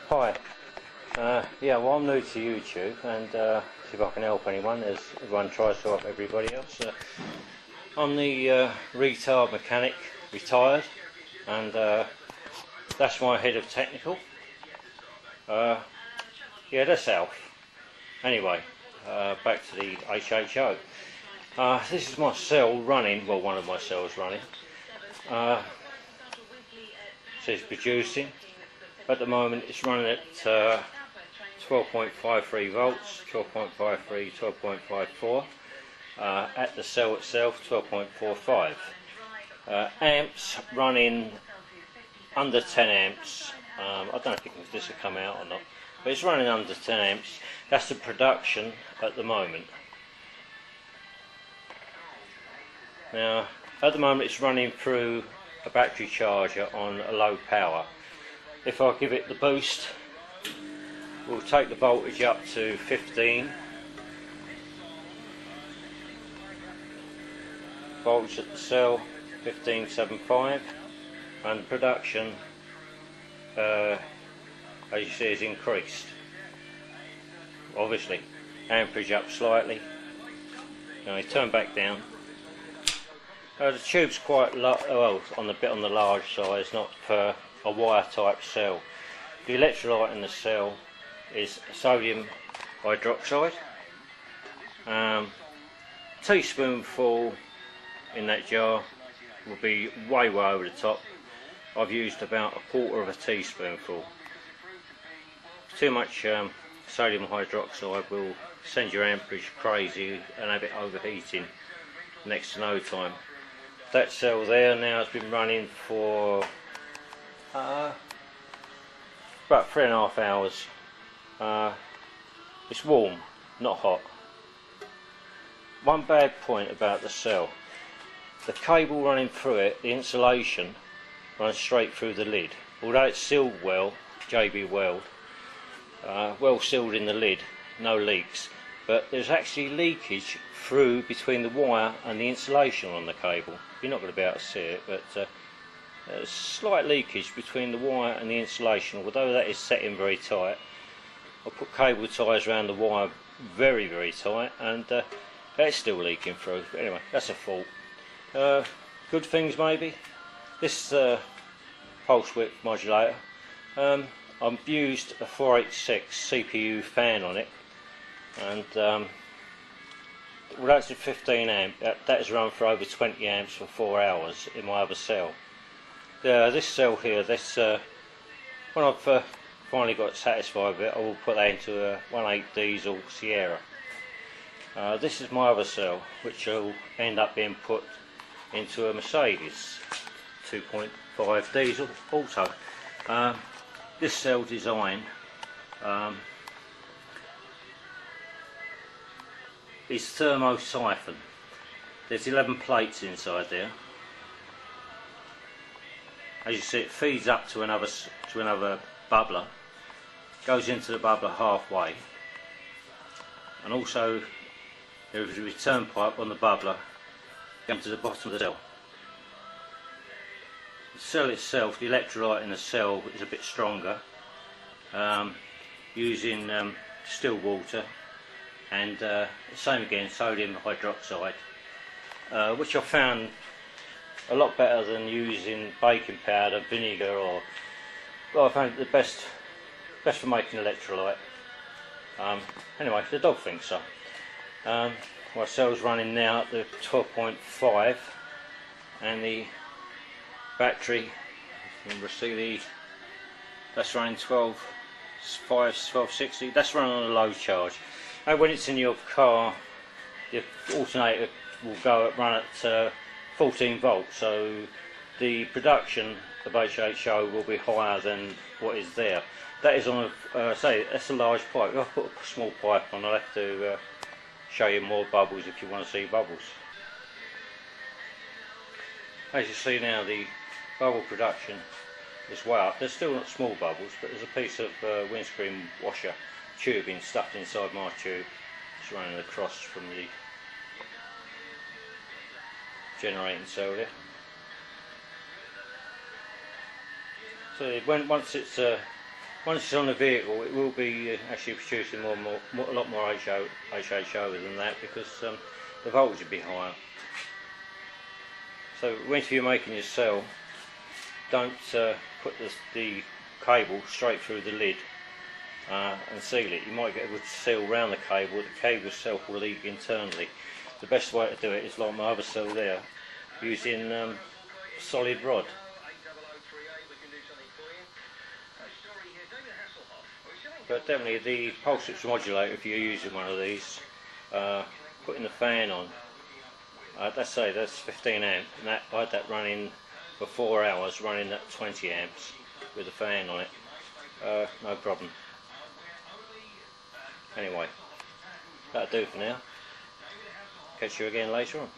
Hi. Yeah, well, I'm new to YouTube, and see if I can help anyone, as everyone tries to help everybody else. I'm the retard mechanic, retired, and that's my head of technical. Yeah, that's Alf. Anyway, back to the HHO. This is my cell running, well, one of my cells running. So it's producing. At the moment it's running at 12.53 volts, 12.53, 12.54. At the cell itself, 12.45. Amps running under 10 amps. I don't know if this will come out or not, but it's running under 10 amps. That's the production at the moment. Now, at the moment it's running through a battery charger on a low power. If I give it the boost, we'll take the voltage up to 15. Voltage at the cell, 15.75, and production, as you see, is increased. Obviously, amperage up slightly. Now, turn back down. The tube's quite low, well, on the large size, not for a wire type cell. The electrolyte in the cell is sodium hydroxide. Teaspoonful in that jar will be way over the top. I've used about a quarter of a teaspoonful. Too much sodium hydroxide will send your amperage crazy and have it overheating next to no time. That cell there now has been running for about 3.5 hours. It's warm, not hot. One bad point about the cell: the cable running through it, the insulation, runs straight through the lid. Although it's sealed well, JB Weld, well sealed in the lid, no leaks, but there's actually leakage through between the wire and the insulation on the cable. You're not going to be able to see it, but there's slight leakage between the wire and the insulation. Although that is set in very tight, I put cable ties around the wire very, very tight, and it's still leaking through. But anyway, that's a fault. Good things maybe. This pulse width modulator, I've used a 486 CPU fan on it, and well, that's a 15 amp. That has run for over 20 amps for 4 hours in my other cell. This cell here, when I've finally got satisfied with it, I will put that into a 1.8 diesel Sierra. This is my other cell, which will end up being put into a Mercedes 2.5 diesel auto. This cell design is thermosiphon. There's 11 plates inside there. As you see, it feeds up to another bubbler, goes into the bubbler halfway, and also there is a return pipe on the bubbler down to the bottom of the cell. The cell itself, the electrolyte in the cell is a bit stronger, using still water, and same again, sodium hydroxide, which I found a lot better than using baking powder, vinegar, or, well, I found it the best for making electrolyte. Anyway, the dog thinks so. My cell's running now at the 12.5, and the battery, you can see that's running 1260. That's running on a low charge. And when it's in your car, the alternator will run at 14 volts, so the production of HHO will be higher than what is there. That is on that's a large pipe. If I put a small pipe on, I'll have to show you more bubbles if you want to see bubbles. As you see now, the bubble production is way up. There's still not small bubbles, but there's a piece of windscreen washer tubing stuffed inside my tube. It's running across from the generating cell there. So once it's once it's on the vehicle, it will be actually producing a lot more HHO than that, because the voltage will be higher. So when you're making your cell, don't put the cable straight through the lid and seal it. You might get a good seal around the cable itself will leak internally. The best way to do it is like my other cell there, using solid rod. But definitely the pulse width modulator, if you're using one of these, putting the fan on, let's say that's 15 amp, and I had that running for 4 hours, running at 20 amps with a fan on it, no problem. Anyway, that'll do for now. Catch you again later on.